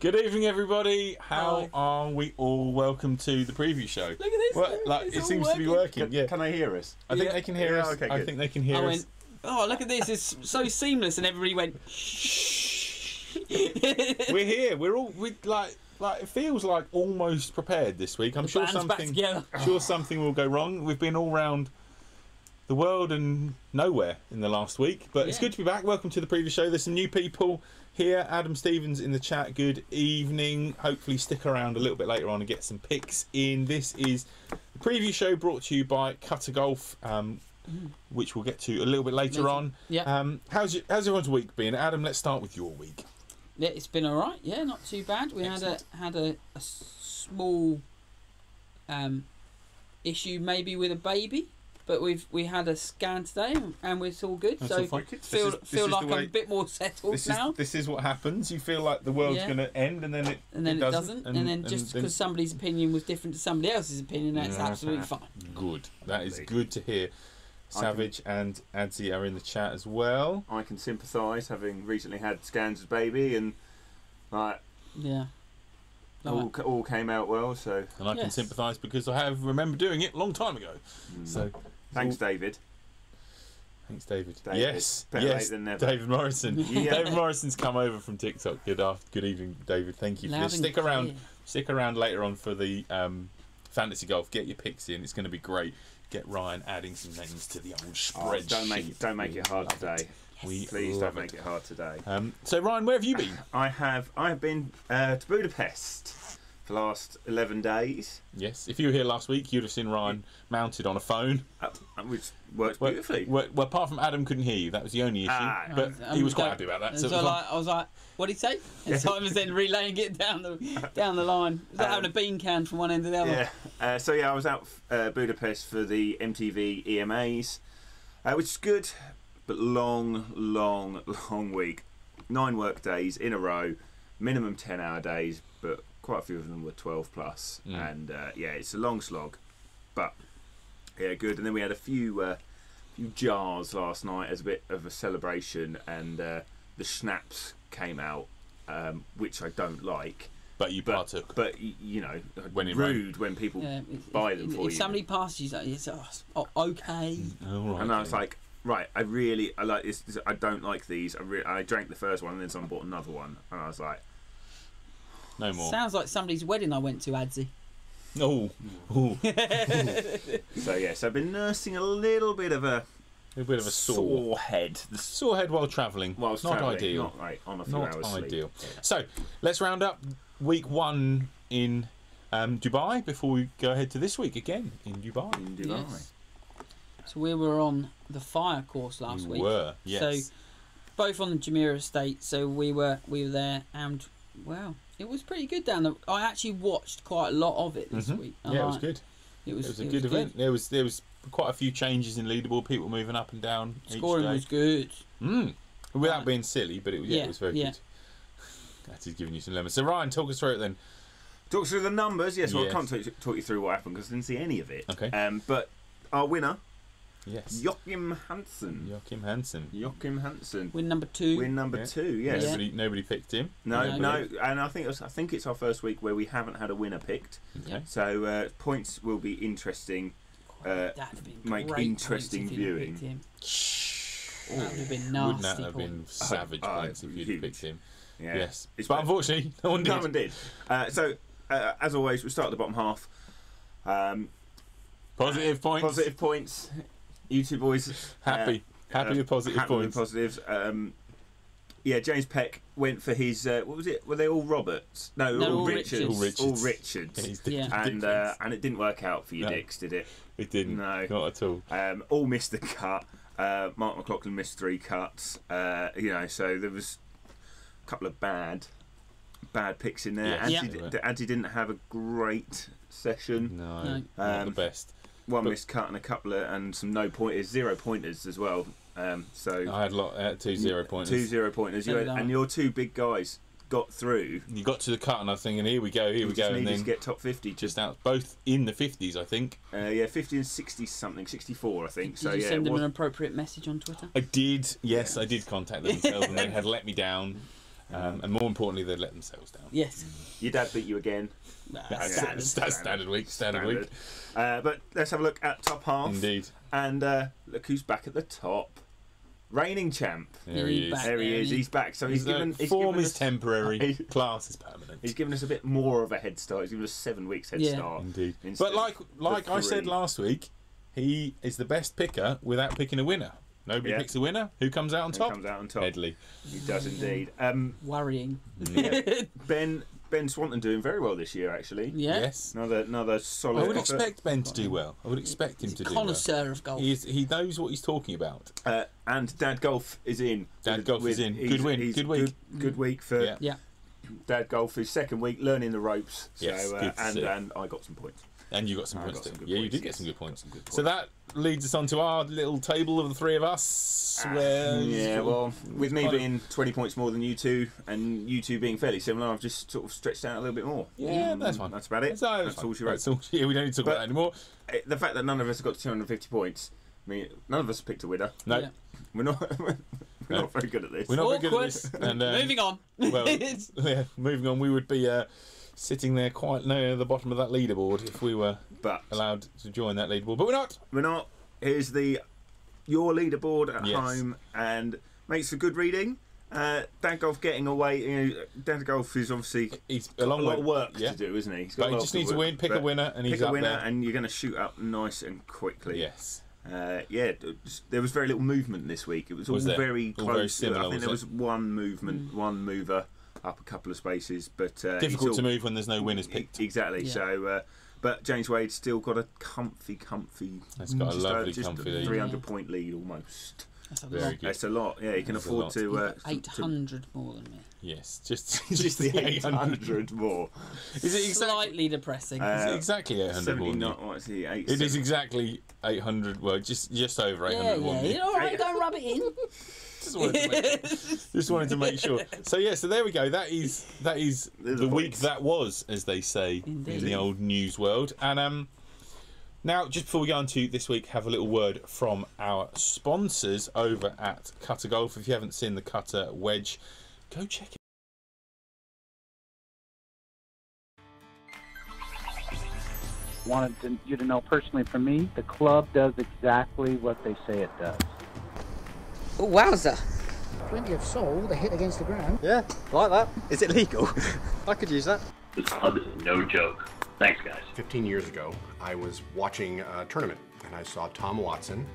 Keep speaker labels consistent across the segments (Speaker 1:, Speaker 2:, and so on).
Speaker 1: Good evening, everybody. How are we all? Welcome to the preview show.
Speaker 2: Look at this.
Speaker 1: Well, it seems to be working. Yeah.
Speaker 3: Can they hear us?
Speaker 1: I think they can hear us.
Speaker 3: Okay,
Speaker 1: I think they can hear us.
Speaker 2: Oh, look at this. It's so seamless, and everybody went, shh.
Speaker 1: We're here. We're all like it feels like almost prepared this week. I'm sure something will go wrong. We've been all round the world and nowhere in the last week, but it's good to be back. Welcome to the preview show. There's some new people here. Adam Stevens in the chat. Good evening. Hopefully stick around a little bit later on and get some picks in. This is the preview show brought to you by Cutter Golf, which we'll get to a little bit later on.
Speaker 2: Yeah.
Speaker 1: How's everyone's week been? Adam, let's start with your week.
Speaker 2: Yeah, it's been all right. Yeah, not too bad. We had a small issue maybe with a baby, but we had a scan today and it's all good. So feel like I'm a bit more settled now.
Speaker 1: This is what happens. You feel like the world's going to end, and then it
Speaker 2: doesn't. And then just because somebody's opinion was different to somebody else's opinion, that's absolutely fine.
Speaker 1: Good. That is good to hear. Savage and Adzi are in the chat as well.
Speaker 3: I can sympathise, having recently had scans as baby, and all came out well. So,
Speaker 1: and I can sympathise because I remember doing it a long time ago. So,
Speaker 3: thanks, David.
Speaker 1: Thanks, David.
Speaker 3: Better
Speaker 1: Yes,
Speaker 3: late than never.
Speaker 1: David Morrison. David Morrison's come over from TikTok. Good evening, David. Thank you for this. Stick around later on for the fantasy golf. Get your picks in. It's going to be great. Get Ryan adding some names to the old spreadsheet.
Speaker 3: Don't make it hard today. Please don't make it hard today.
Speaker 1: So Ryan, where have you been?
Speaker 3: I have been to Budapest for the last 11 days.
Speaker 1: Yes. If you were here last week, you'd have seen Ryan mounted on a phone,
Speaker 3: which worked beautifully.
Speaker 1: Well, apart from Adam couldn't hear you, that was the only issue. But he was quite happy about that. So
Speaker 2: I was like, what did he say? And Simon's then relaying it down the line. It was like having a bean can from one end to the other.
Speaker 3: Yeah. I was out Budapest for the MTV EMAs, which is good, but long week. 9 work days in a row, minimum 10-hour days, but quite a few of them were 12 plus. And it's a long slog, but good. And then we had a few jars last night as a bit of a celebration, and the schnapps came out, which I don't like.
Speaker 1: But you partook.
Speaker 3: But rude when people buy them for you.
Speaker 2: If somebody passes you, it's okay.
Speaker 3: And I was like, right, I like this. I don't like these. I drank the first one, and then someone bought another one, and I was like,
Speaker 1: no more.
Speaker 2: Sounds like somebody's wedding I went to, Adzi.
Speaker 1: Oh.
Speaker 3: So I've been nursing a little bit of a sore head.
Speaker 1: The sore head while travelling. Not ideal.
Speaker 3: Not on a few hours
Speaker 1: ideal.
Speaker 3: Sleep. Yeah.
Speaker 1: So let's round up week 1 in Dubai before we go ahead to this week again in Dubai.
Speaker 2: Yes. So we were on the fire course last week.
Speaker 1: We were, yes.
Speaker 2: So both on the Jumeirah estate. So we were there, and it was pretty good down there. I actually watched quite a lot of it this week.
Speaker 1: It was good. It was a good event. There was quite a few changes in leaderboard. People moving up and down.
Speaker 2: Scoring was good.
Speaker 1: Without being silly, but it was very good. That is giving you some lemons. So Ryan, talk us through it then.
Speaker 3: Talk us through the numbers. Yes. Well, I can't talk you through what happened because I didn't see any of it.
Speaker 1: Okay.
Speaker 3: But our winner.
Speaker 1: Yes.
Speaker 3: Joachim Hansen.
Speaker 2: Win number 2.
Speaker 3: 2. Yes.
Speaker 1: Nobody picked him.
Speaker 3: No. And I think it's our first week where we haven't had a winner picked.
Speaker 1: Okay.
Speaker 3: So points will be interesting. Make interesting viewing.
Speaker 2: That would have been nasty.
Speaker 1: Wouldn't that have been savage points if you'd picked him?
Speaker 3: Yeah.
Speaker 1: Yes. But unfortunately, no one did.
Speaker 3: So as always, we start at the bottom half.
Speaker 1: Positive
Speaker 3: points. You two boys
Speaker 1: happy with positive points.
Speaker 3: Positives. James Peck went for his. What was it? Were they all Roberts? No, all Richards. All Richards. And it didn't work out for you, Dicks, did it?
Speaker 1: It didn't. No, not at all.
Speaker 3: All missed the cut. Mark McLaughlin missed 3 cuts. So there was a couple of bad picks in there. Andy didn't have a great session.
Speaker 1: No. Not the best.
Speaker 3: One missed cut and a couple and some 0 pointers as well. So
Speaker 1: I had 2 0 pointers.
Speaker 3: 2 0 pointers. And your 2 big guys got through.
Speaker 1: You got to the cut, and I was thinking, here we go, and then
Speaker 3: to get top 50,
Speaker 1: just out, both in the 50s, I think.
Speaker 3: 50 and 60 something, 64, I think.
Speaker 2: Did you send them an appropriate message on Twitter?
Speaker 1: I did. Yes, I did contact them themselves, and they had let me down. And more importantly, they let themselves down.
Speaker 2: Yes.
Speaker 3: Your dad beat you again.
Speaker 1: Standard week.
Speaker 3: But let's have a look at top half.
Speaker 1: Indeed.
Speaker 3: And look who's back at the top. Reigning champ.
Speaker 1: There he is.
Speaker 3: There he is. He's back. So he's given.
Speaker 1: Form is temporary. Class is permanent.
Speaker 3: He's given us a bit more of a head start. He's given us 7 weeks head start.
Speaker 1: Indeed. But like I said last week, he is the best picker without picking a winner. Nobody picks a winner. Who comes out on top?
Speaker 3: Comes out on top.
Speaker 1: Headley.
Speaker 3: He does indeed.
Speaker 2: Worrying.
Speaker 3: Yeah. Ben Swanton doing very well this year, actually.
Speaker 2: Yeah.
Speaker 1: Yes.
Speaker 3: Another solid.
Speaker 1: I would expect Ben to do well. I would expect him to do well.
Speaker 2: Connoisseur of golf.
Speaker 1: He knows what he's talking about.
Speaker 3: And Dad Golf is in.
Speaker 1: Dad Golf is in. Good win. Good week.
Speaker 3: Good week for
Speaker 2: Yeah.
Speaker 3: Dad Golf. His second week learning the ropes.
Speaker 1: Yes,
Speaker 3: So,
Speaker 1: good to see.
Speaker 3: and I got some points.
Speaker 1: And you got some points too. You did get some good points.
Speaker 3: Some good points.
Speaker 1: So that leads us on to our little table of the three of us.
Speaker 3: Well, with me being 20 points more than you two, and you two being fairly similar, I've just sort of stretched out a little bit more.
Speaker 1: Yeah, that's fine.
Speaker 3: That's about it.
Speaker 1: That's
Speaker 3: all she wrote.
Speaker 1: That's all. Yeah, we don't need to talk about that anymore.
Speaker 3: The fact that none of us have got 250 points, I mean, none of us picked a winner.
Speaker 1: No.
Speaker 2: Yeah.
Speaker 3: We're not. We're not very good at this.
Speaker 1: We're not very good at this. And,
Speaker 2: Moving on.
Speaker 1: Well, yeah, moving on. We would be sitting there quite near the bottom of that leaderboard if we were allowed to join that leaderboard, but we're not.
Speaker 3: We're not. Here's your leaderboard at home, and makes for good reading. Dad Golf getting away. Dad Golf is obviously
Speaker 1: he's
Speaker 3: got a lot of work to do, isn't he? He's got
Speaker 1: but he just needs to win, pick a winner, and he's up there.
Speaker 3: And you're going to shoot up nice and quickly.
Speaker 1: Yes.
Speaker 3: There was very little movement this week. It was all very close.
Speaker 1: Very similar,
Speaker 3: I think there was one movement, one mover up a couple of spaces, but
Speaker 1: difficult to move when there's no winners picked.
Speaker 3: Exactly. Yeah. So, but James Wade's still got a comfy.
Speaker 1: That's got a lovely, comfy lead.
Speaker 3: 300-point lead almost.
Speaker 2: That's a
Speaker 1: Very
Speaker 2: lot.
Speaker 1: good.
Speaker 3: That's a lot. Yeah, he can afford to.
Speaker 2: 800 more than me.
Speaker 1: Yes, just
Speaker 3: the 800 more.
Speaker 1: Is it
Speaker 2: slightly depressing?
Speaker 1: Is it exactly 800 more?
Speaker 3: What is he?
Speaker 1: It is exactly 800. Well, just over 800 more.
Speaker 2: Yeah. All right, don't rub it in.
Speaker 1: Just wanted to make sure. So there we go. That is the week that was, as they say in the old news world. And now, just before we go on to this week, have a little word from our sponsors over at Cutter Golf. If you haven't seen the Cutter Wedge, go check it.
Speaker 4: Wanted you to know personally from me, the club does exactly what they say it does.
Speaker 5: Oh, wowza.
Speaker 6: Plenty of soul to hit against the ground.
Speaker 7: Yeah, like that. Is it legal? I could use that.
Speaker 8: This club is no joke. Thanks, guys.
Speaker 9: 15 years ago, I was watching a tournament, and I saw Tom Watson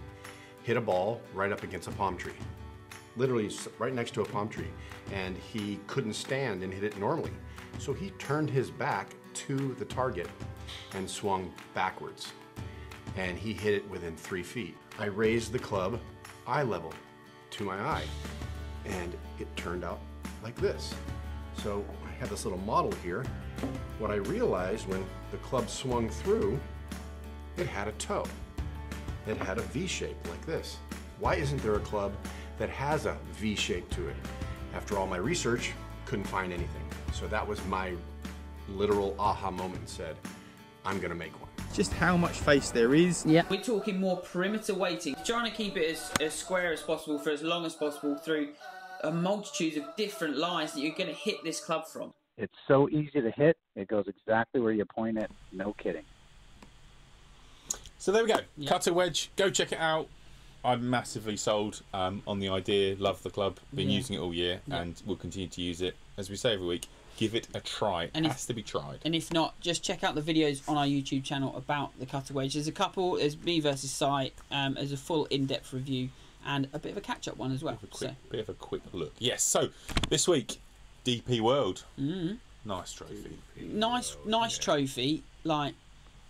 Speaker 9: hit a ball right up against a palm tree. Literally right next to a palm tree. And he couldn't stand and hit it normally. So he turned his back to the target and swung backwards. And he hit it within 3 feet. I raised the club eye level to my eye, and it turned out like this. So I have this little model here. What I realized when the club swung through, it had a toe. It had a V shape like this. Why isn't there a club that has a V shape to it? After all my research, couldn't find anything. So that was my literal aha moment and said, I'm gonna make one.
Speaker 7: Just how much face there is.
Speaker 2: Yeah. We're talking more perimeter weighting, trying to keep it as square as possible for as long as possible through a multitude of different lies that you're going to hit this club from.
Speaker 4: It's so easy to hit, it goes exactly where you point it, no kidding.
Speaker 1: So there we go. Yep. Cutter Wedge, go check it out. I'm massively sold on the idea, love the club, been using it all year, and we'll continue to use it. As we say every week, give it a try. It has to be tried.
Speaker 2: And if not, just check out the videos on our YouTube channel about the Cutter Wedge. There's a couple, there's me versus Si, there's a full in-depth review, and a bit of a catch-up one as well.
Speaker 1: Bit of a quick look. Yes, so this week, DP World. Nice trophy.
Speaker 2: Nice trophy. Like,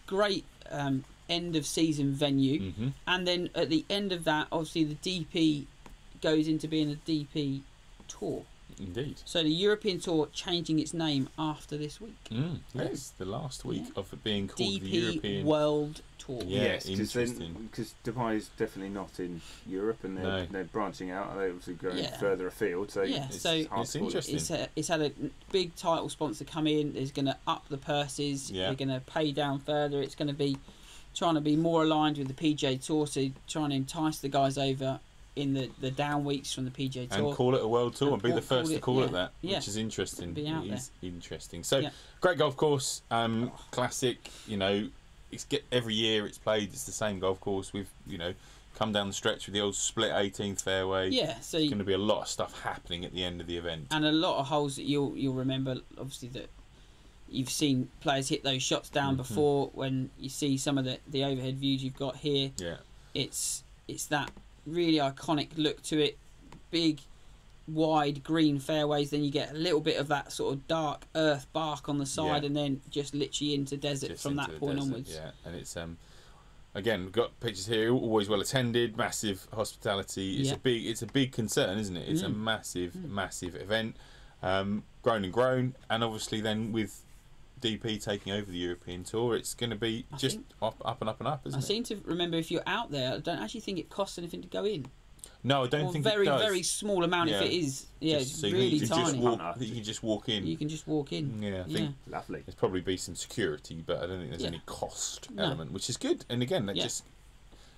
Speaker 2: great end of season venue. And then at the end of that, obviously the DP goes into being a DP Tour.
Speaker 1: Indeed.
Speaker 2: So the European Tour changing its name after this week.
Speaker 1: Yes, the last week of it being called
Speaker 2: DP
Speaker 1: the European
Speaker 2: World Tour.
Speaker 3: Yes,
Speaker 1: interesting.
Speaker 3: Because Dubai is definitely not in Europe, and they're branching out. They're obviously going further afield. So
Speaker 1: it's interesting.
Speaker 2: It's had a big title sponsor come in. It's going to up the purses. They're going to pay down further. It's going to be trying to be more aligned with the PGA Tour, so trying to entice the guys over. in the down weeks from the PGA Tour.
Speaker 1: And call it a world tour and be the first to call it that,
Speaker 2: yeah,
Speaker 1: which is interesting.
Speaker 2: be out there.
Speaker 1: Interesting. So, great golf course, classic, you know, every year it's played, it's the same golf course. We've, you know, come down the stretch with the old split 18th fairway.
Speaker 2: Yeah, so
Speaker 1: there's going to be a lot of stuff happening at the end of the event.
Speaker 2: And a lot of holes that you'll remember, obviously, that you've seen players hit those shots down before. When you see some of the overhead views you've got here, it's that really iconic look to it. Big, wide green fairways, then you get a little bit of that sort of dark earth bark on the side, and then just literally into desert from that point onwards.
Speaker 1: Yeah, and it's again, we've got pictures here, always well attended, massive hospitality. It's a big concern, isn't it? It's a massive event, grown and grown, and obviously then with DP taking over the European Tour, it's going to be just up and up and up, isn't it?
Speaker 2: I seem to remember, if you're out there, I don't actually think it costs anything to go in.
Speaker 1: No, I don't think it does.
Speaker 2: Very small amount if it is. Yeah, it's
Speaker 1: so
Speaker 2: really tiny.
Speaker 1: You can just walk in.
Speaker 2: You can just walk in.
Speaker 1: Yeah, I think
Speaker 3: lovely.
Speaker 1: There's probably be some security, but I don't think there's any cost element, which is good. And again, that just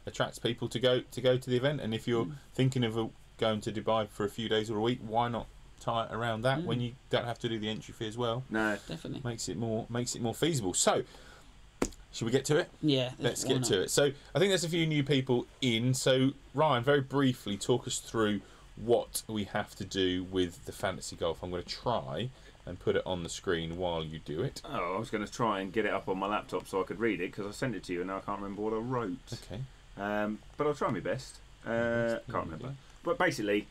Speaker 1: attracts people to go to the event. And if you're thinking of going to Dubai for a few days or a week, why not tie it around that when you don't have to do the entry fee as well?
Speaker 3: No,
Speaker 2: definitely
Speaker 1: makes it more feasible. So, should we get to it?
Speaker 2: Yeah,
Speaker 1: let's get to it. So I think there's a few new people in. So Ryan, very briefly, talk us through what we have to do with the fantasy golf. I'm going to try and put it on the screen while you do it.
Speaker 3: Oh, I was going to try and get it up on my laptop so I could read it, because I sent it to you and now I can't remember what I wrote.
Speaker 1: Okay.
Speaker 3: But I'll try my best. Can't remember. But basically,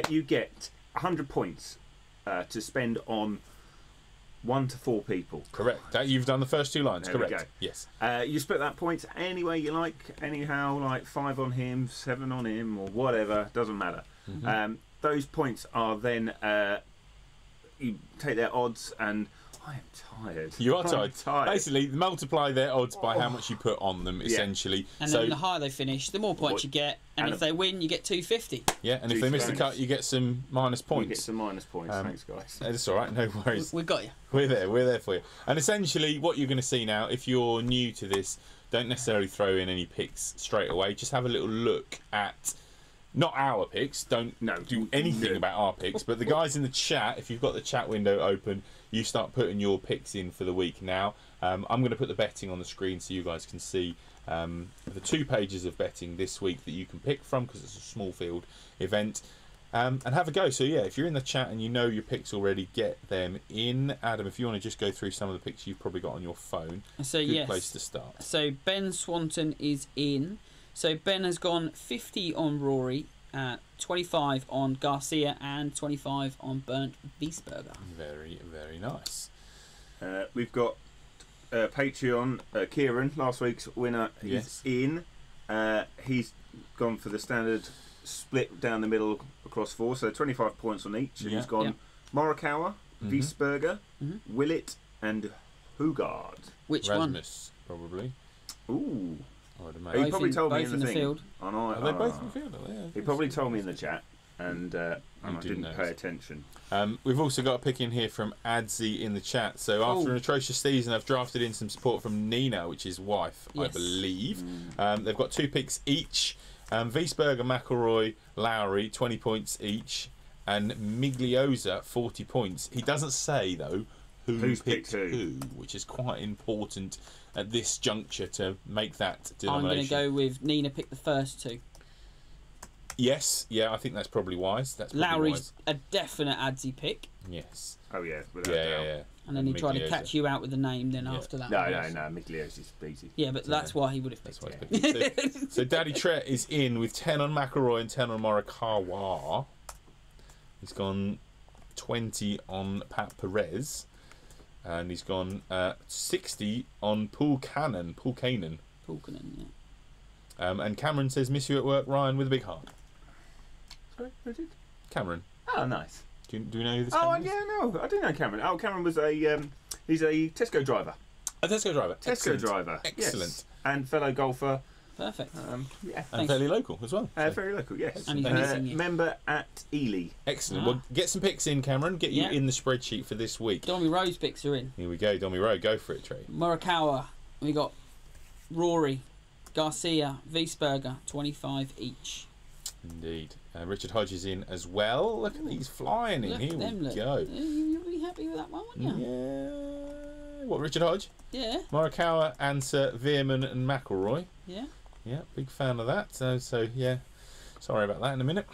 Speaker 3: you get 100 points to spend on 1 to 4 people.
Speaker 1: Correct. You've done the first 2 lines.
Speaker 3: There
Speaker 1: correct.
Speaker 3: We go.
Speaker 1: Yes.
Speaker 3: You split that points any way you like, anyhow, like 5 on him, 7 on him, or whatever. Doesn't matter. Those points are then you take their odds, and I am tired.
Speaker 1: You are tired. Basically, multiply their odds by how much you put on them, essentially.
Speaker 2: And then the higher they finish, the more points you get. And if they win, you get 250.
Speaker 1: Yeah, and if they miss the cut, you get some minus points.
Speaker 3: You get some minus points. Thanks, guys.
Speaker 1: That's all right. No worries.
Speaker 2: We've got you.
Speaker 1: We're there for you. And essentially, what you're going to see now, if you're new to this, don't necessarily throw in any picks straight away. Just have a little look at. Not our picks. Don't do anything about our picks. But the guys in the chat, if you've got the chat window open, you start putting your picks in for the week now. I'm going to put the betting on the screen so you guys can see the 2 pages of betting this week that you can pick from, because it's a small field event. And have a go. So yeah, if you're in the chat and you know your picks already, get them in. Adam, if you want to just go through some of the picks you've probably got on your phone,
Speaker 2: so
Speaker 1: good place to start.
Speaker 2: So Ben Swanton is in. So Ben has gone 50 on Rory, 25 on Garcia, and 25 on Bernd Wiesberger.
Speaker 1: Very, very nice.
Speaker 3: We've got Patreon, Kieran, last week's winner. He's in. He's gone for the standard split down the middle across 4, so 25 points on each. And he's gone Morikawa, Wiesberger, Willett, and Hugard.
Speaker 2: Which
Speaker 1: Rasmus, one? Probably.
Speaker 3: Ooh.
Speaker 1: He
Speaker 3: probably told me in the thing.
Speaker 2: Field.
Speaker 1: Are they both in the field? Yeah,
Speaker 3: he probably told me in the chat, and I didn't pay attention.
Speaker 1: We've also got a pick in here from Adzi in the chat. So after an atrocious season, I've drafted in some support from Nina, which is wife, I believe. They've got 2 picks each. Wiesberger, McIlroy, Lowry, 20 points each, and Migliosa, 40 points. He doesn't say, though, who's picked who, which is quite important at this juncture to make that denomination.
Speaker 2: I'm going to go with Nina picked the first 2.
Speaker 1: Yes, I think that's probably wise.
Speaker 2: Lowry's a definite Adzi pick.
Speaker 1: Yes.
Speaker 3: Oh yeah, without doubt.
Speaker 1: Yeah.
Speaker 2: And then he tried to catch you out with the name. Then after that,
Speaker 3: no, Migliosa's easy.
Speaker 2: Yeah, but that's why he would have picked.
Speaker 1: That's why he's picked. So Daddy Trett is in with 10 on McIlroy and 10 on Morikawa. He's gone 20 on Pat Perez. And he's gone 60 on Paul Cannon,
Speaker 2: yeah.
Speaker 1: And Cameron says, "Miss you at work, Ryan," with a big heart.
Speaker 3: Sorry, who did?
Speaker 1: Cameron.
Speaker 3: Oh, nice.
Speaker 1: Do you know who this Cameron is?
Speaker 3: No, I do know Cameron. Oh, Cameron was he's a Tesco driver.
Speaker 1: A Tesco driver.
Speaker 3: Tesco driver.
Speaker 1: Excellent.
Speaker 3: Yes. And fellow golfer.
Speaker 2: Perfect.
Speaker 1: And fairly local as well.
Speaker 3: Very local, yes.
Speaker 2: And he's missing you.
Speaker 3: Member at Ely.
Speaker 1: Excellent. Well, get some picks in, Cameron. Get you in the spreadsheet for this week.
Speaker 2: Domi Rowe's picks are in.
Speaker 1: Here we go, Domi Rowe. Go for it, Trey.
Speaker 2: Morikawa. We got Rory, Garcia, Wiesberger, 25 each.
Speaker 1: Indeed. Richard Hodge is in as well. Look at these flying in.
Speaker 2: Look
Speaker 1: Here
Speaker 2: at them,
Speaker 1: we
Speaker 2: look.
Speaker 1: go.
Speaker 2: You'll be happy with that one, wouldn't you?
Speaker 1: Yeah. What, Richard Hodge?
Speaker 2: Yeah.
Speaker 1: Morikawa, Anser, Veerman and McIlroy.
Speaker 2: Yeah.
Speaker 1: Yeah, big fan of that. So yeah. Sorry about that in a minute.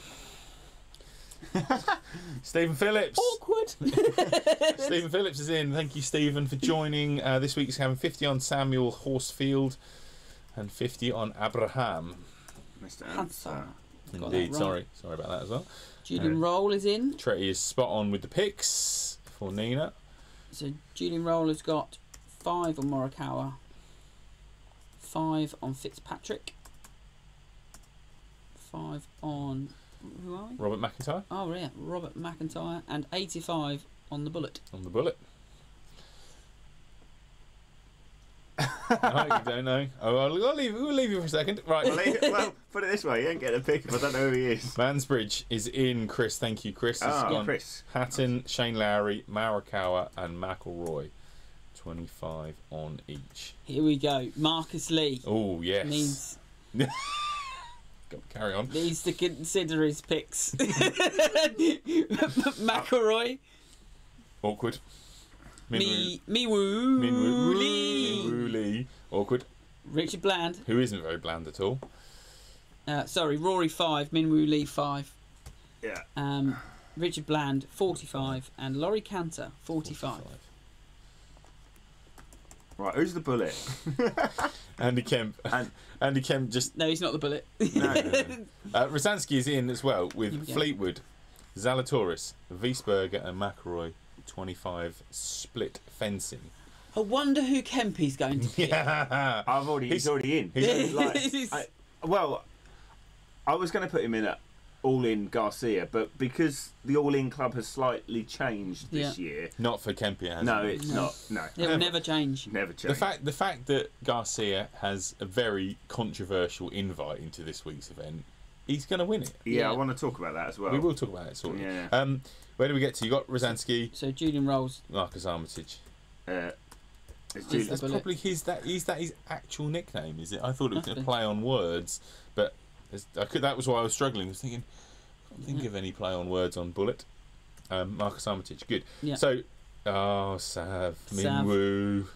Speaker 1: Stephen Phillips.
Speaker 2: Awkward.
Speaker 1: Stephen Phillips is in. Thank you, Stephen, for joining. This week's having 50 on Samuel Horsfield and 50 on Abraham.
Speaker 3: Mr.
Speaker 2: Hansa.
Speaker 1: Indeed, sorry about that as well.
Speaker 2: Julian Roll is in.
Speaker 1: Tretty is spot on with the picks for Nina.
Speaker 2: So Julian Roll has got 5 on Morikawa, 5 on Fitzpatrick, 5 on... Who are we?
Speaker 1: Robert McIntyre.
Speaker 2: Oh, yeah, Robert McIntyre, and 85 on the Bullet.
Speaker 1: On the Bullet. No, you don't know. Oh, we'll leave you for a second. Right.
Speaker 3: Well, put it this way, you ain't getting a pick if I don't know who he is.
Speaker 1: Mansbridge is in, Chris. Thank you, Chris.
Speaker 3: Chris.
Speaker 1: Hatton, Shane Lowry, Morikawa and McIlroy. 25 on each.
Speaker 2: Here we go. Marcus Lee.
Speaker 1: Oh, yes.
Speaker 2: Needs...
Speaker 1: Carry on.
Speaker 2: Needs to consider his picks. McIlroy.
Speaker 1: Awkward.
Speaker 2: Minwoo
Speaker 1: Lee. Awkward.
Speaker 2: Richard Bland.
Speaker 1: Who isn't very bland at all.
Speaker 2: Sorry, Rory 5, Minwoo Lee 5.
Speaker 3: Yeah.
Speaker 2: Richard Bland 45 and Laurie Cantor 45.
Speaker 3: Right, who's the Bullet?
Speaker 1: Andy Kemp. Andy Kemp just...
Speaker 2: No, he's not the Bullet.
Speaker 3: No.
Speaker 1: Rosansky is in as well with Fleetwood, Zalatoris, Wiesberger and McIlroy. 25 split fencing.
Speaker 2: I wonder who Kempy's going to pick.
Speaker 1: Yeah.
Speaker 3: He's already in. I was going to put him in at all-in Garcia, but because the all-in club has slightly changed this year.
Speaker 1: Not for Kempy, has
Speaker 3: no,
Speaker 1: it?
Speaker 3: it's not. No,
Speaker 2: it will never change.
Speaker 3: Never change.
Speaker 1: The fact that Garcia has a very controversial invite into this week's event, he's going to win it.
Speaker 3: Yeah, I want to talk about that as well.
Speaker 1: We will talk about it, sort of.
Speaker 3: Yeah.
Speaker 1: Where do we get to? You got Rosansky.
Speaker 2: So Julian Rolls.
Speaker 1: Marcus Armitage.
Speaker 3: That's
Speaker 1: probably is that his actual nickname, is it? I thought it was going to play on words, but that was why I was struggling. I was thinking, I can't think of any play on words on Bullet. Marcus Armitage, good.
Speaker 2: Yeah.
Speaker 1: So, Sav Minwoo.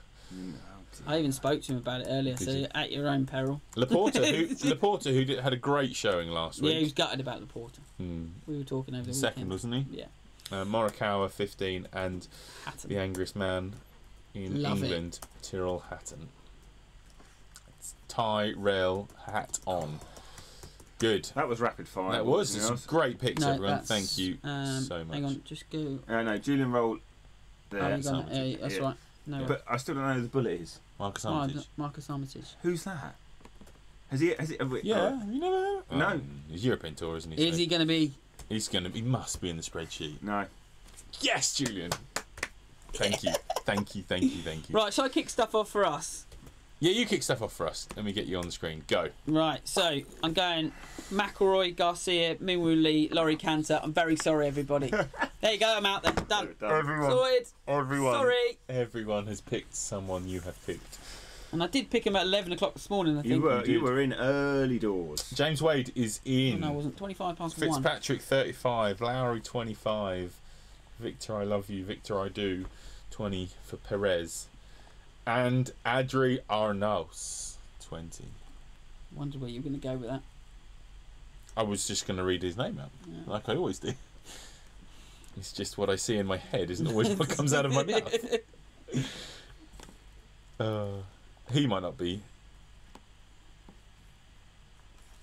Speaker 2: I even spoke to him about it earlier. So at your own peril.
Speaker 1: Laporta, who had a great showing last week.
Speaker 2: Yeah, he was gutted about Laporta. We were talking over the
Speaker 1: second,
Speaker 2: weekend.
Speaker 1: Wasn't he?
Speaker 2: Yeah.
Speaker 1: Morikawa 15 and
Speaker 2: Hatton.
Speaker 1: the angriest man in England, Tyrrell Hatton. It's Tyrrell hat on. Good.
Speaker 3: That was rapid fire.
Speaker 1: That was. It's some great picks, everyone. Thank you so much.
Speaker 2: Hang on, just go.
Speaker 3: No, Julian Roll. There.
Speaker 2: That's right. No,
Speaker 3: but I still don't know who the Bullet is.
Speaker 1: Marcus Armitage.
Speaker 2: Marcus Armitage.
Speaker 3: Who's that? Has he?
Speaker 1: Yeah, you never know.
Speaker 3: No.
Speaker 1: He's European Tour, isn't he?
Speaker 2: Is he going to be?
Speaker 1: He must be in the spreadsheet.
Speaker 3: No.
Speaker 1: Yes, Julian. Thank you. Thank you.
Speaker 2: Right, shall I kick stuff off for us?
Speaker 1: Yeah, you kick stuff off for us. Let me get you on the screen. Go.
Speaker 2: Right, so I'm going McIlroy, Garcia, Minwoo Lee, Laurie Cantor. I'm very sorry, everybody. There you go, I'm out there. Done.
Speaker 1: Everyone has picked someone you have picked.
Speaker 2: And I did pick him at 11 o'clock this morning, I think.
Speaker 3: You were in early doors.
Speaker 1: James Wade is in.
Speaker 2: No, I wasn't. 25 past 1.
Speaker 1: Fitzpatrick 35, Lowry 25, Victor I love you, Victor I do 20 for Perez, and Adri Arnaus 20.
Speaker 2: Wondered where you were going to go with that.
Speaker 1: I was just going to read his name out, like I always do. It's just what I see in my head isn't always what comes out of my mouth. He might not be.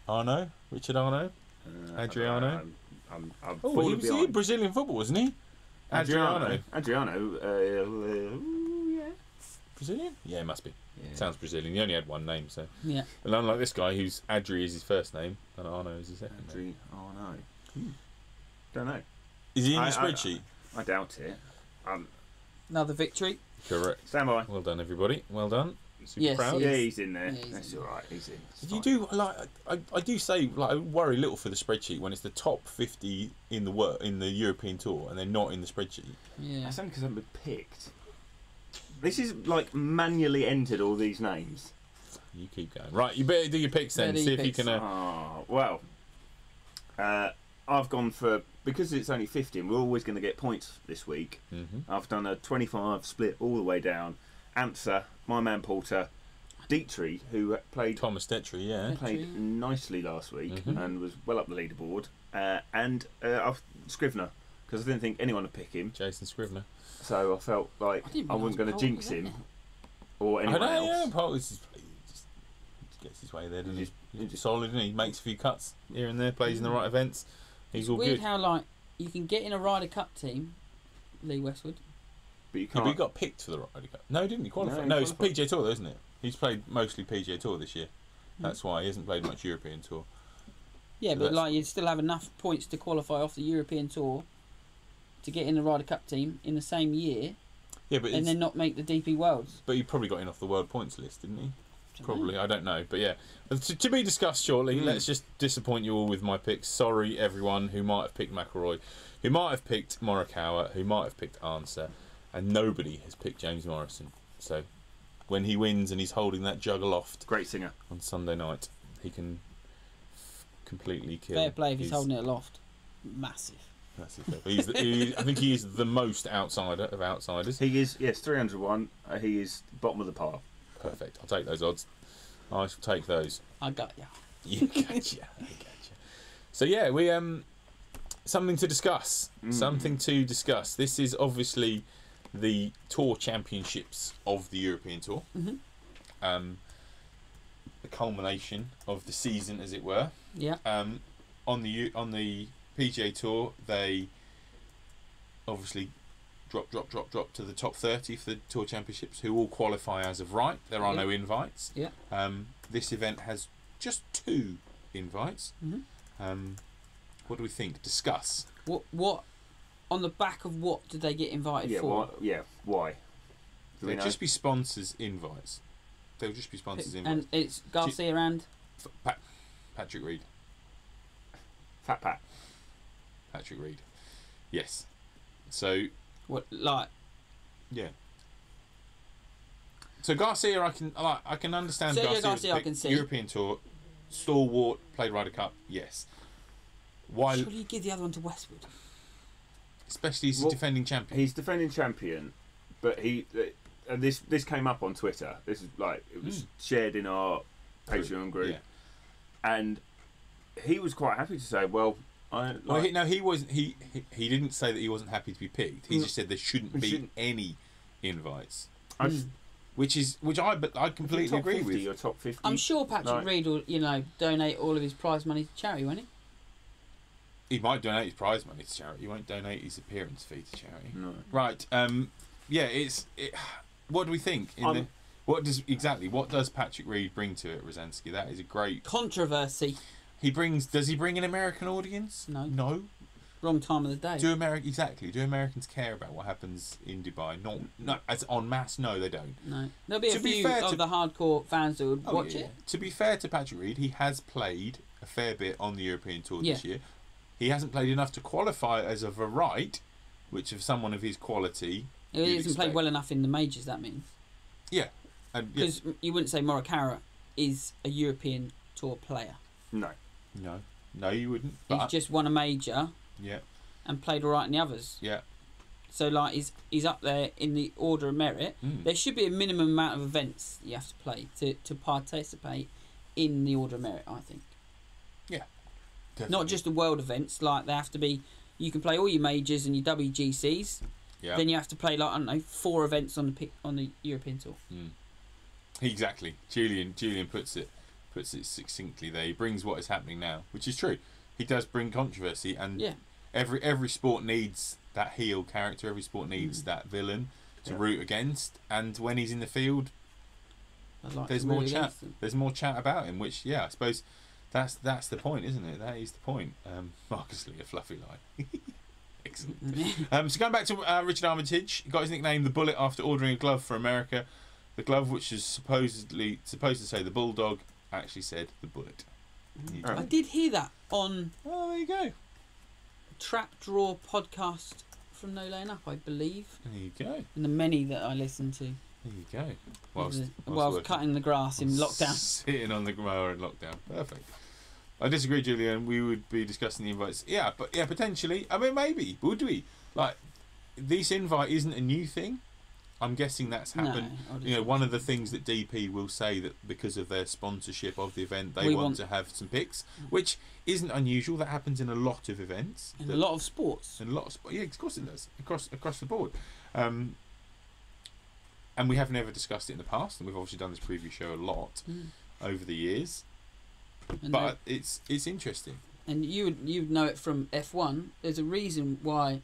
Speaker 1: Arno? Richard Arno? Adriano? He was in Brazilian football, wasn't he? Adriano.
Speaker 3: Yeah.
Speaker 1: Brazilian? Yeah, it must be. Yeah. Sounds Brazilian. He only had one name, so.
Speaker 2: Yeah.
Speaker 1: And unlike this guy, whose Adri is his first name, and Arno is his second name.
Speaker 3: Arno. Don't know.
Speaker 1: Is he in your spreadsheet?
Speaker 3: I doubt it.
Speaker 2: Another victory.
Speaker 1: Correct.
Speaker 3: Stand by.
Speaker 1: Well done, everybody. Well done. Super proud.
Speaker 3: Yeah, he's in there.
Speaker 2: Yeah,
Speaker 3: that's all right. He's in.
Speaker 1: You do I do say I worry little for the spreadsheet when it's the top 50 in the European Tour and they're not in the spreadsheet.
Speaker 2: Yeah.
Speaker 3: That's only because I've been picked. This is like manually entered all these names.
Speaker 1: You keep going. Right, you better do your picks then. See if you can.
Speaker 3: Well, I've gone for, because it's only 50 and we're always going to get points this week, I've done a 25 split all the way down. Answer, my man Porter, Dietrich, who played...
Speaker 1: Thomas Dietrich, yeah.
Speaker 3: Played nicely last week and was well up the leaderboard. And Scrivener, because I didn't think anyone would pick him.
Speaker 1: Jason Scrivener.
Speaker 3: So I felt like I wasn't going to jinx him or anyone else.
Speaker 1: Yeah, Paul just gets his way there, doesn't he? He's solid, isn't he? He makes a few cuts here and there, plays in the right events. He's all
Speaker 2: weird
Speaker 1: good.
Speaker 2: How like you can get in a Ryder Cup team, Lee Westwood.
Speaker 3: But you
Speaker 1: Yeah,
Speaker 3: can't.
Speaker 1: but he got picked for the Ryder Cup. No, didn't he qualify?
Speaker 3: No,
Speaker 1: No,
Speaker 3: he
Speaker 1: it's
Speaker 3: qualified.
Speaker 1: PGA Tour, though, isn't it? He's played mostly PGA Tour this year. That's why he hasn't played much European Tour.
Speaker 2: Yeah,
Speaker 1: So
Speaker 2: but like you'd still have enough points to qualify off the European Tour to get in the Ryder Cup team in the same year.
Speaker 1: Yeah, but
Speaker 2: and then not make the DP Worlds.
Speaker 1: But he probably got in off the world points list, didn't he? Probably, I don't know, but yeah, to be discussed shortly. Let's just disappoint you all with my picks. Sorry, everyone who might have picked McIlroy, who might have picked Morikawa, who might have picked Answer, and nobody has picked James Morrison. So, when he wins and he's holding that jug aloft,
Speaker 3: great singer,
Speaker 1: on Sunday night, he can completely kill.
Speaker 2: Fair play if he's holding it aloft. Massive.
Speaker 1: Massive. I think he is the most outsider of outsiders.
Speaker 3: He is, yes, 301. He is bottom of the par.
Speaker 1: Perfect. I'll take those odds. I shall take those.
Speaker 2: I got ya.
Speaker 1: You gotcha. So yeah, we something to discuss. Something to discuss. This is obviously the Tour Championships of the European Tour. The culmination of the season, as it were.
Speaker 2: Yeah.
Speaker 1: On the PGA Tour, they obviously drop to the top 30 for the Tour Championships, who all qualify as of right. There are no invites.
Speaker 2: Yeah.
Speaker 1: This event has just 2 invites. What do we think? Discuss.
Speaker 2: What on the back of what did they get invited for?
Speaker 3: Why?
Speaker 1: They'll just be sponsors' invites. They'll just be sponsors' invites.
Speaker 2: And it's Garcia and
Speaker 1: Patrick Reed.
Speaker 3: Fat Pat.
Speaker 1: Patrick Reed. Yes. So.
Speaker 2: What like?
Speaker 1: Yeah. So Garcia, I can understand.
Speaker 2: Sergio Garcia, I can see.
Speaker 1: European Tour, stalwart, played Ryder Cup. Yes. Why?
Speaker 2: Surely you give the other one to Westwood.
Speaker 1: Especially he's defending champion.
Speaker 3: He's defending champion, but and this came up on Twitter. This is like it was shared in our Patreon group, and he was quite happy to say, "Well,
Speaker 1: he wasn't. He didn't say that he wasn't happy to be picked. He just said there shouldn't be any invites." Which I completely agree with.
Speaker 3: Or top 50.
Speaker 2: I'm sure Patrick Reed will, donate all of his prize money to charity, won't he?
Speaker 1: He might donate his prize money to charity. He won't donate his appearance fee to charity.
Speaker 3: No.
Speaker 1: Right. Yeah. What do we think? What does Patrick Reed bring to it, Rosansky? That is a great
Speaker 2: controversy.
Speaker 1: Does he bring an American audience?
Speaker 2: No.
Speaker 1: No.
Speaker 2: Wrong time of the day.
Speaker 1: Do Americans care about what happens in Dubai? No, as en masse. No, they don't.
Speaker 2: No. There'll be a few of the hardcore fans that would watch it.
Speaker 1: To be fair to Patrick Reed, he has played a fair bit on the European Tour this year. He hasn't played enough to qualify as of a right, which of someone of his quality.
Speaker 2: He hasn't played well enough in the majors. That means.
Speaker 1: Yeah.
Speaker 2: Because you wouldn't say Morikawa is a European Tour player.
Speaker 3: No,
Speaker 1: you wouldn't.
Speaker 2: He's just won a major.
Speaker 1: Yeah.
Speaker 2: And played all right in the others.
Speaker 1: Yeah.
Speaker 2: So he's up there in the order of merit. There should be a minimum amount of events you have to play to participate in the order of merit, I think.
Speaker 1: Yeah. Definitely.
Speaker 2: Not just the world events, like they have to be. You can play all your majors and your WGCs.
Speaker 1: Yeah.
Speaker 2: Then you have to play 4 events on the European Tour.
Speaker 1: Exactly. Julian puts it succinctly there. He brings what is happening now, which is true. He does bring controversy, and every sport needs that heel character. Every sport needs that villain to root against. And when he's in the field, there's more chat. There's more chat about him. Which, I suppose that's the point, isn't it? That is the point. Marcus Lee, a fluffy lie. Excellent. So going back to Richard Armitage, he got his nickname the Bullet after ordering a glove for America. The glove, which is supposed to say the Bulldog, actually said the Bullet.
Speaker 2: I did hear that on.
Speaker 1: Oh, there you go.
Speaker 2: Trap Draw podcast from No Laying Up, I believe.
Speaker 1: There you go.
Speaker 2: And the many that I listened to.
Speaker 1: There you go. Whilst
Speaker 2: cutting the grass in lockdown.
Speaker 1: Sitting on the mower in lockdown. Perfect. I disagree, Julian. We would be discussing the invites. Yeah, but yeah, potentially. I mean, maybe would we? Like, this invite isn't a new thing. I'm guessing that's happened. No, one of the things that DP will say that because of their sponsorship of the event, they want to have some picks, which isn't unusual. That happens in a lot of events,
Speaker 2: in a lot of sports.
Speaker 1: Yeah, of course it does. Across the board. And we have never discussed it in the past, and we've obviously done this preview show a lot over the years. And but it's interesting.
Speaker 2: And you'd know it from F1. There's a reason why,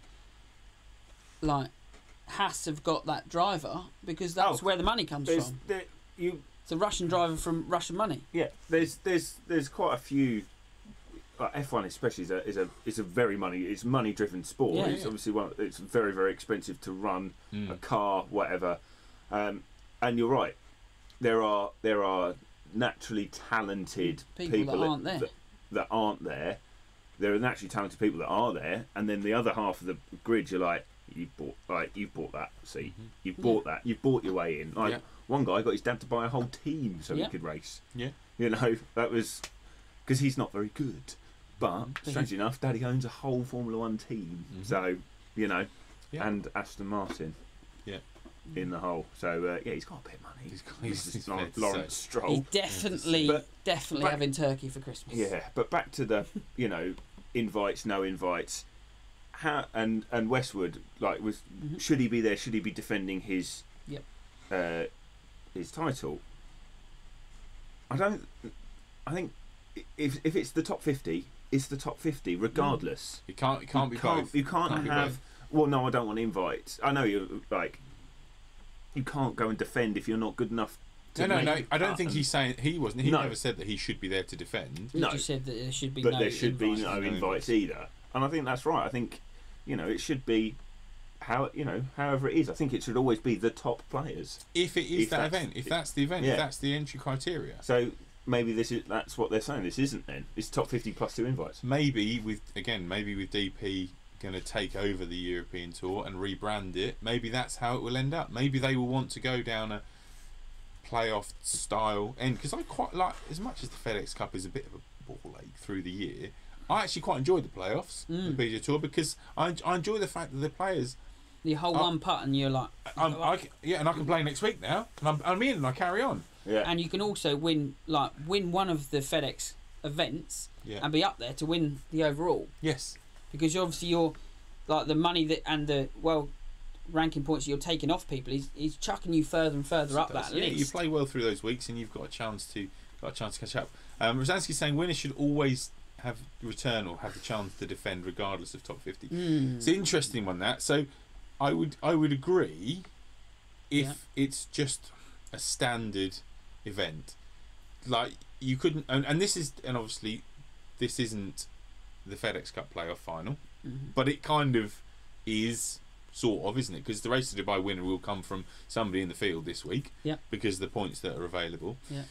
Speaker 2: like, Haas have got that driver, because that's where the money comes from. It's a Russian driver from Russian money.
Speaker 3: Yeah, there's quite a few. F1 especially is a very money driven sport.
Speaker 2: Yeah,
Speaker 3: it's obviously it's very, very expensive to run a car, whatever. And you're right. There are naturally talented people that aren't there. There are naturally talented people that are there, and then the other half of the grid, you're like, you've bought that seat, you've bought that, you've bought your way in. Like one guy got his dad to buy a whole team so he could race. Yeah, you know, that was because he's not very good, but strangely enough, Daddy owns a whole Formula One team. So you know, and Aston Martin. Yeah. In the hole, so he's got a bit of money. He's like Lawrence Stroll.
Speaker 2: He's definitely having turkey for Christmas.
Speaker 3: Yeah, but back to the invites, no invites. How and Westwood, like, should he be there? Should he be defending his title? I think if it's the top 50, it's the top 50 regardless.
Speaker 1: It can't be both.
Speaker 3: You can't have. Well, no, I don't want invites. I know you're like. You can't go and defend if you're not good enough.
Speaker 1: No. I don't think he's saying he wasn't. He never said that he should be there to defend.
Speaker 2: No, he said that there should be.
Speaker 3: But there should be no invites either. And I think that's right. I think it should be however it is. I think it should always be the top players.
Speaker 1: If it is that event, if that's the event, if that's the entry criteria.
Speaker 3: So maybe that's what they're saying. This isn't then. It's top 50 plus 2 invites.
Speaker 1: Maybe with DP going to take over the European Tour and rebrand it, maybe that's how it will end up. Maybe they will want to go down a playoff style end, because I quite like, as much as the FedEx Cup is a bit of a ball ache through the year, I actually quite enjoy the playoffs, the PGA Tour, because I enjoy the fact that the players,
Speaker 2: the whole one putt and you're like,
Speaker 1: and I can play next week now, and I'm in and I carry on.
Speaker 2: Yeah. And you can also win one of the FedEx events and be up there to win the overall.
Speaker 1: Yes.
Speaker 2: Because you're like the money that and the ranking points that you're taking off people. He's chucking you further and further up that list.
Speaker 1: You play well through those weeks, and you've got a chance to catch up. Rosansky's saying winners should always have return or have the chance to defend regardless of top 50. It's an interesting one, that. So I would agree if it's just a standard event, like you couldn't, and obviously this isn't the FedEx Cup playoff final, but it kind of is, sort of, isn't it? Because the Race to Dubai winner will come from somebody in the field this week, because of the points that are available. Yeah.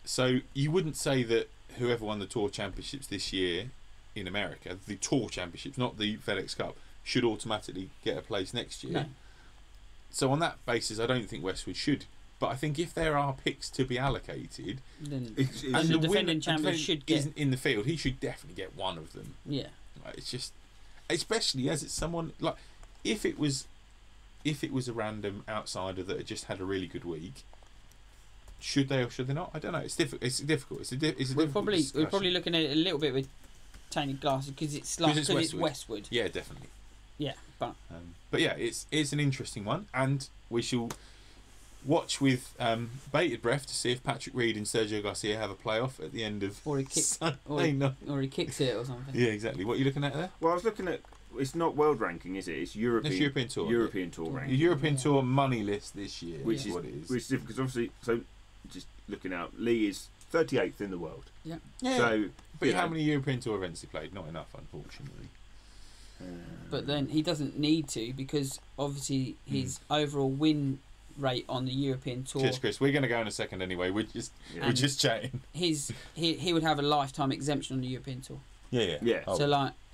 Speaker 1: So you wouldn't say that whoever won the Tour Championships this year in America, the Tour Championships, not the FedEx Cup, should automatically get a place next year. No. So on that basis, I don't think Westwood should. But I think if there are picks to be allocated,
Speaker 2: and the defending champion should get
Speaker 1: in the field, he should definitely get one of them.
Speaker 2: Yeah,
Speaker 1: like, it's just, especially as it's someone like, if it was a random outsider that had just had a really good week, should they or should they not? I don't know. It's difficult. We're
Speaker 2: probably looking at it a little bit with tainted glasses because it's Westwood.
Speaker 1: Yeah, definitely.
Speaker 2: Yeah, but
Speaker 1: yeah, it's an interesting one, and we shall watch with bated breath to see if Patrick Reed and Sergio Garcia have a playoff at the end of
Speaker 2: or he kicks it or something.
Speaker 1: Yeah, exactly. What are you looking at there?
Speaker 3: Well, I was looking at, it's not world ranking, is it? It's European
Speaker 1: Tour.
Speaker 3: European Tour ranking.
Speaker 1: The European Tour money list this year,
Speaker 3: which is what it is. Which is different because obviously, so just looking out, Lee is 38th in the world.
Speaker 2: Yeah.
Speaker 1: So, but how many European Tour events he played? Not enough, unfortunately.
Speaker 2: But then he doesn't need to, because obviously his overall win rate on the European Tour.
Speaker 1: Cheers, Chris. We're going to go in a second anyway. We're just chatting.
Speaker 2: He would have a lifetime exemption on the European Tour.
Speaker 1: Yeah.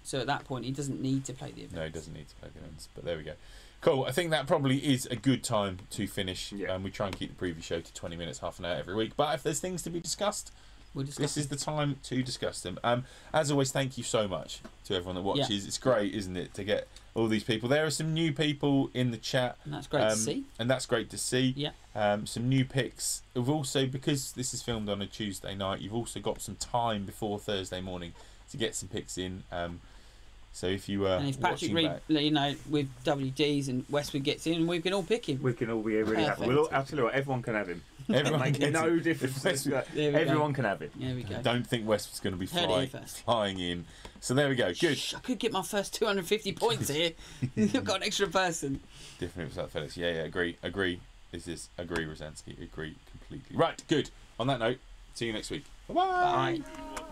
Speaker 2: So at that point, he doesn't need to play the events.
Speaker 1: No, he doesn't need to play the events. But there we go. Cool. I think that probably is a good time to finish. We try and keep the preview show to 20 minutes, half an hour every week. But if there's things to be discussed, This is the time to discuss them. As always, thank you so much to everyone that watches. Yeah. It's great, isn't it, to get all these people. There are some new people in the chat.
Speaker 2: And that's great to see.
Speaker 1: And that's great to see.
Speaker 2: Yeah.
Speaker 1: Some new picks. We've also, because this is filmed on a Tuesday night, you've also got some time before Thursday morning to get some picks in. So if you
Speaker 2: and if Patrick Reed, with WDs and Westwood gets in, we can all pick him.
Speaker 3: We can all be really happy. I'll tell you what, everyone can have him.
Speaker 1: Everyone
Speaker 3: makes no difference. Everyone can have it.
Speaker 2: There we go.
Speaker 1: I don't think Westwood's going to be flying in. So there we go. Good.
Speaker 2: I could get my first 250 points here. You've got an extra person.
Speaker 1: Different with that, Felix. Yeah, agree. Agree. Is this agree, Rosansky? Agree completely. Right. Good. On that note, see you next week. Bye-bye.
Speaker 2: Bye.